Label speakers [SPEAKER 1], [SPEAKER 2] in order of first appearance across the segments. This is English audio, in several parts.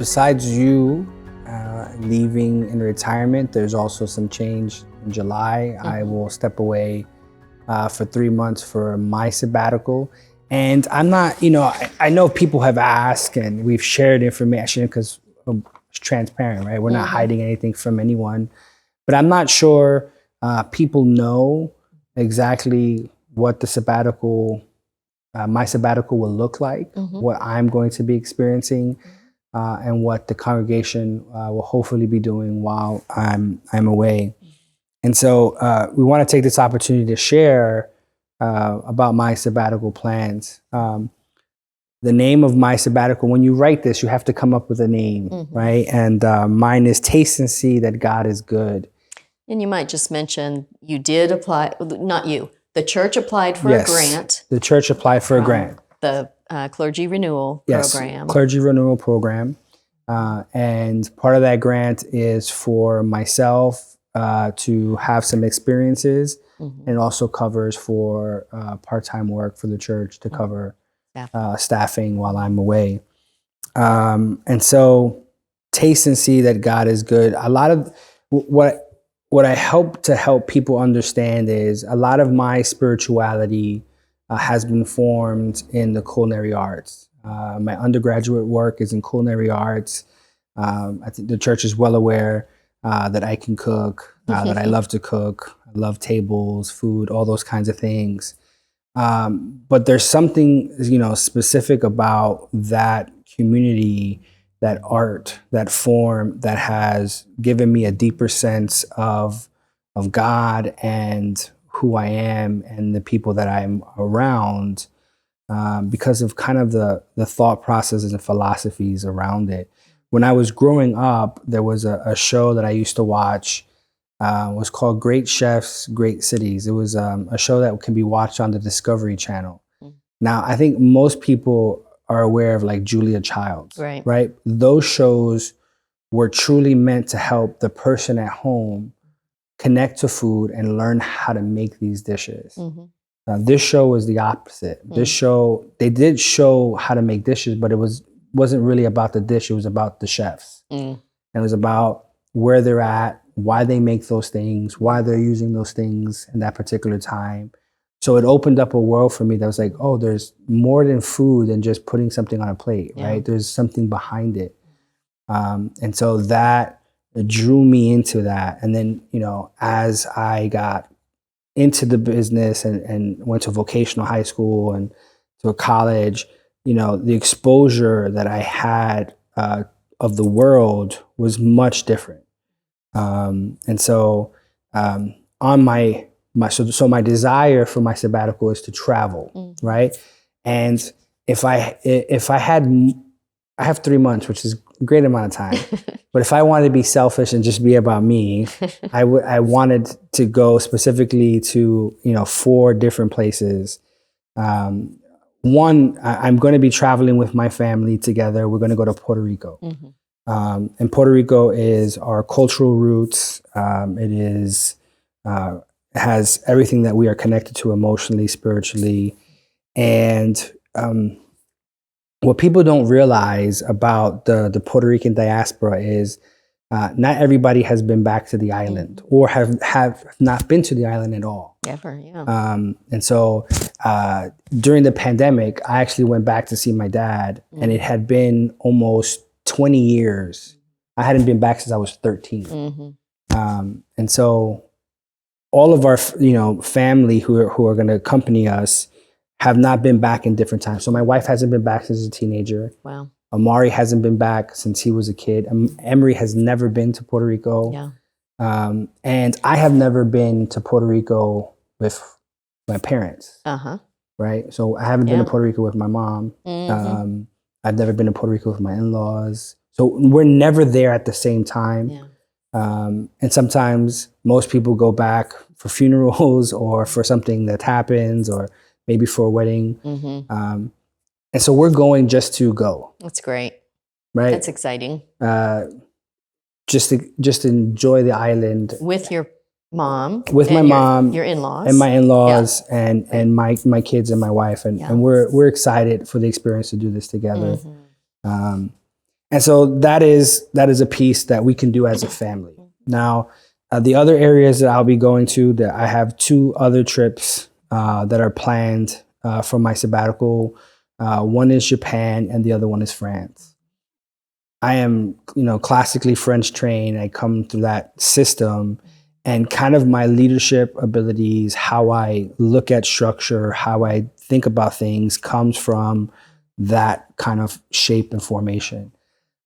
[SPEAKER 1] besides you leaving in retirement, there's also some change in July. I will step away for 3 months for my sabbatical. And I'm not, I know people have asked and we've shared information because it's transparent, right? We're not hiding anything from anyone. But I'm not sure people know exactly what the sabbatical, my sabbatical will look like, what I'm going to be experiencing, and what the congregation will hopefully be doing while I'm away. And so we want to take this opportunity to share about my sabbatical plans. The name of my sabbatical, when you write this, you have to come up with a name, right? And mine is Taste and See That God is Good.
[SPEAKER 2] And you might just mention you did apply, not you, the church applied for a grant.
[SPEAKER 1] The church applied for a grant.
[SPEAKER 2] The clergy renewal program.
[SPEAKER 1] Clergy renewal program. And part of that grant is for myself to have some experiences, and also covers for part-time work for the church to cover staffing while I'm away. And so taste and see that God is good. A lot of what I hope to help people understand is a lot of my spirituality has been formed in the culinary arts. My undergraduate work is in culinary arts. I think the church is well aware that I can cook, that I love to cook. I love tables, food, all those kinds of things. But there's something, specific about that community, that art, that form that has given me a deeper sense of God and who I am and the people that I'm around, because of kind of the thought processes and philosophies around it. When I was growing up, there was a show that I used to watch. It was called Great Chefs, Great Cities. It was a show that can be watched on the Discovery Channel. Now, I think most people are aware of like Julia Childs, right? Those shows were truly meant to help the person at home connect to food and learn how to make these dishes. This show was the opposite. This show, they did show how to make dishes, but it wasn't really about the dish. It was about the chefs. And it was about where they're at, why they make those things, why they're using those things in that particular time. So it opened up a world for me that was like, oh, there's more than food than just putting something on a plate, right? There's something behind it. And so that drew me into that. And then, as I got into the business and went to vocational high school and to a college, the exposure that I had of the world was much different. And so on my desire for my sabbatical is to travel, right? And if I have 3 months, which is a great amount of time, but if I wanted to be selfish and just be about me, I wanted to go specifically to 4 different places. One, I'm going to be traveling with my family together. We're going to go to Puerto Rico. And Puerto Rico is our cultural roots. It has everything that we are connected to emotionally, spiritually. And what people don't realize about the Puerto Rican diaspora is not everybody has been back to the island or have not been to the island at all.
[SPEAKER 2] Ever, yeah.
[SPEAKER 1] And so during the pandemic, I actually went back to see my dad, and it had been almost 20 years. I hadn't been back since I was 13. And so all of our, family who are going to accompany us have not been back in different times. So my wife hasn't been back since a teenager.
[SPEAKER 2] Wow.
[SPEAKER 1] Amari hasn't been back since he was a kid. Emery has never been to Puerto Rico.
[SPEAKER 2] Yeah.
[SPEAKER 1] And I have never been to Puerto Rico with my parents. Right? So I haven't been to Puerto Rico with my mom. I've never been to Puerto Rico with my in-laws. So we're never there at the same time. And sometimes most people go back for funerals or for something that happens, or maybe for a wedding. And so we're going just to go.
[SPEAKER 2] That's great.
[SPEAKER 1] Right?
[SPEAKER 2] That's exciting.
[SPEAKER 1] Just to enjoy the island.
[SPEAKER 2] With your mom.
[SPEAKER 1] With my mom.
[SPEAKER 2] Your in-laws.
[SPEAKER 1] And my in-laws and my kids and my wife. And we're excited for the experience to do this together. And so that is a piece that we can do as a family. Now, the other areas that I'll be going to, that I have 2 other trips that are planned for my sabbatical. One is Japan and the other one is France. I am, classically French trained. I come through that system, and kind of my leadership abilities, how I look at structure, how I think about things comes from that kind of shape and formation.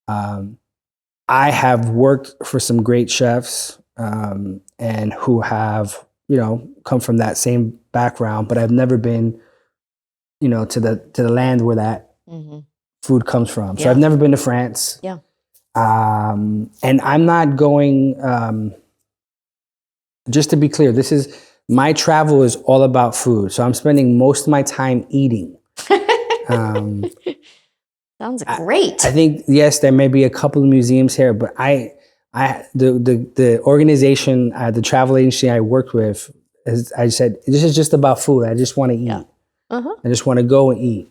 [SPEAKER 1] I have worked for some great chefs and who have, come from that same background, but I've never been, to the land where that food comes from. So I've never been to France.
[SPEAKER 2] Yeah.
[SPEAKER 1] And I'm not going, just to be clear, my travel is all about food. So I'm spending most of my time eating.
[SPEAKER 2] Sounds great.
[SPEAKER 1] I think, yes, there may be a couple of museums here, but the organization, the travel agency I worked with, I said, this is just about food. I just want to eat.
[SPEAKER 2] Yeah.
[SPEAKER 1] I just want to go and eat.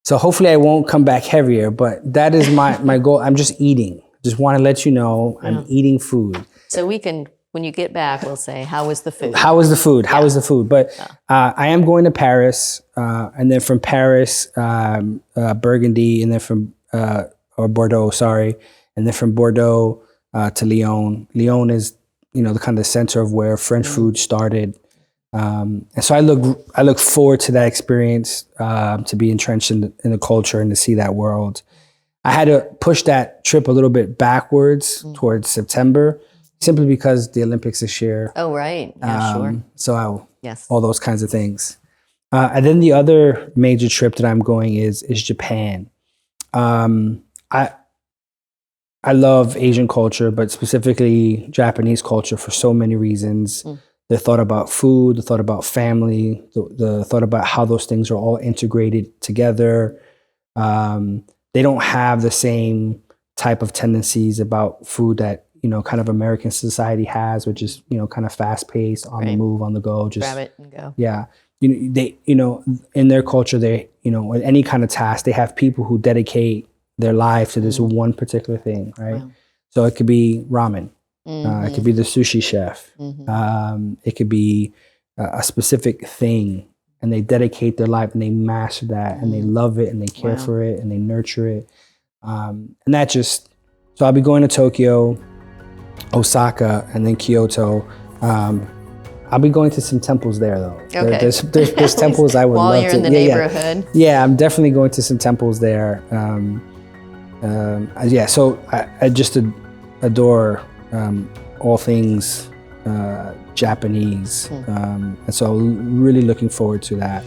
[SPEAKER 1] So hopefully I won't come back heavier, but that is my goal. I'm just eating. Just want to let you know I'm eating food.
[SPEAKER 2] So we can, when you get back, we'll say, how was the food?
[SPEAKER 1] How was the food? How was the food? But I am going to Paris, and then from Paris, Burgundy, and then from, or Bordeaux, sorry. And then from Bordeaux to Lyon. Lyon is, the kind of center of where French food started. And so I look forward to that experience, to be entrenched in the culture and to see that world. I had to push that trip a little bit backwards towards September, simply because the Olympics this year.
[SPEAKER 2] Oh, right. Yeah, sure.
[SPEAKER 1] So all those kinds of things. And then the other major trip that I'm going is Japan. I love Asian culture, but specifically Japanese culture for so many reasons. The thought about food, the thought about family, the thought about how those things are all integrated together. They don't have the same type of tendencies about food that, kind of American society has, which is, kind of fast paced, on the move, on the go. Just
[SPEAKER 2] grab it and go.
[SPEAKER 1] Yeah. They, in their culture, they, with any kind of task, they have people who dedicate their life to this one particular thing, right? Wow. So it could be ramen. It could be the sushi chef. It could be a specific thing, and they dedicate their life and they master that and they love it and they care for it and they nurture it. And that just, so I'll be going to Tokyo, Osaka, and then Kyoto. I'll be going to some temples there, though.
[SPEAKER 2] Okay.
[SPEAKER 1] There's temples I would love to.
[SPEAKER 2] While you're in the neighborhood.
[SPEAKER 1] Yeah, I'm definitely going to some temples there. So I just adore all things Japanese. And so really looking forward to that.